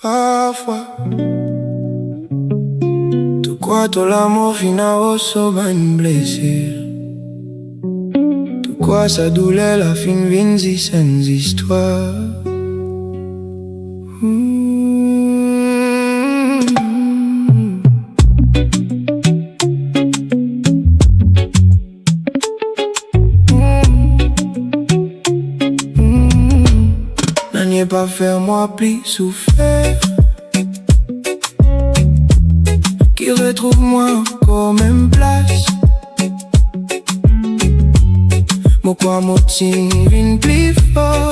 Parfois, tu crois que l'amour finit sur une blessure. Tu crois sa douleur la fin vient sans histoire. N'en pas faire moi plus souffrir, qui retrouve moi encore même place. Moi quoi motive une plus fort,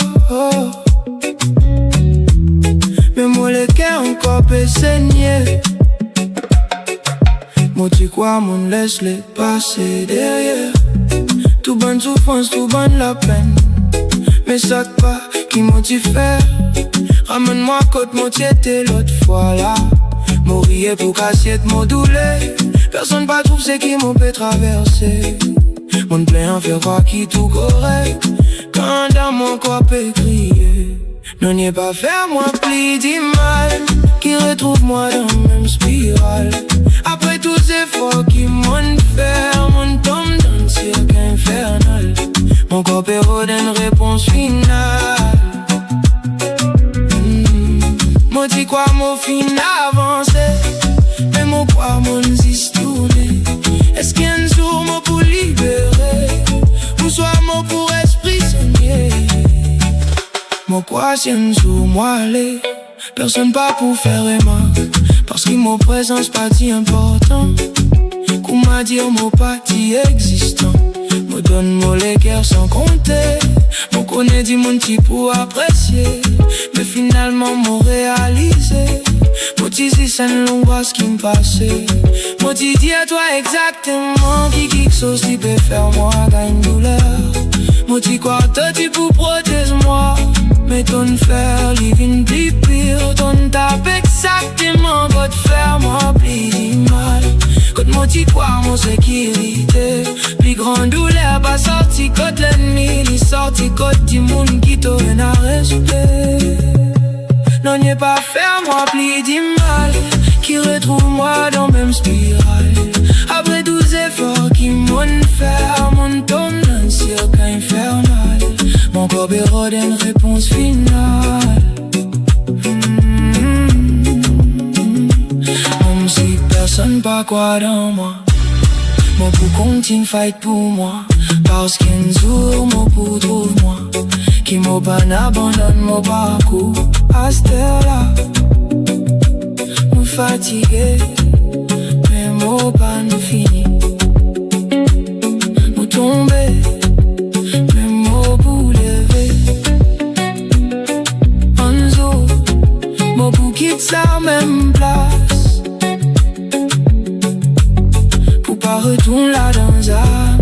mais moi le cœur encore peut saigner. Moi tu crois mon laisse les passer derrière. Tout bonne souffrance, tout bonne la peine, mais ça pas qui motive faire. Ramène-moi côte mon t'étais l'autre fois là. Mourir pour casser mon douleur. Personne pas trouve c'est qui m'ont peut traverser. Mon plein en fait croire qui tout correct. Quand dans mon corps peut crier. Non n'y est pas faire moi plus du mal, qui retrouve moi dans la même spirale. Après tous ces efforts qui m'ont fait, mon tombe dans le cirque infernal. Mon corps perd une réponse finale. Moi dis quoi mon fin avancé, mais mon quoi mon zis tourné. Est-ce qu'il y a un jour moi pour libérer, ou soit moi pour esprit soigné. Moi quoi si un jour moi aller, personne pas pour faire remarque, parce que mon présence pas si important. Qu'on m'a dit mon pas si existant. Me donne mon cœur sans compter. Mon connaît dit mon petit pour apprécier, mais finalement m'ont réalisé. Moi tu dis ça ne voit ce qui me passait. Moi tu dis à toi exactement qui chose qui peut faire moi gagne douleur. Moi tu crois toi tu pour protéger moi, mais ton fer living plus pire. Ton tape exactement pour te faire moi plus mal. Quand moi tu crois mon sécurité, plus grande douleur pas sorti côté l'ennemi, il sorti côté du monde qui t'a rien à résoudre. Non n'y est pas faire moi plus du mal, qui retrouve moi dans même spirale. Après 12 efforts qui m'ont fait, mon tombe dans le cirque infernal. Mon corps béro d'une réponse finale. Même si personne pas croit dans moi, mon pour continue fight pour moi. Parce qu'un jour mon pour trouve moi, qui m'a pas abandonne mon parcours. À cette heure-là, me fatigué, mais mon pas nous fini. Me tomber, mais mon pour lever. Un jour, mon pour quitte sa même place, pour pas retourner là dans un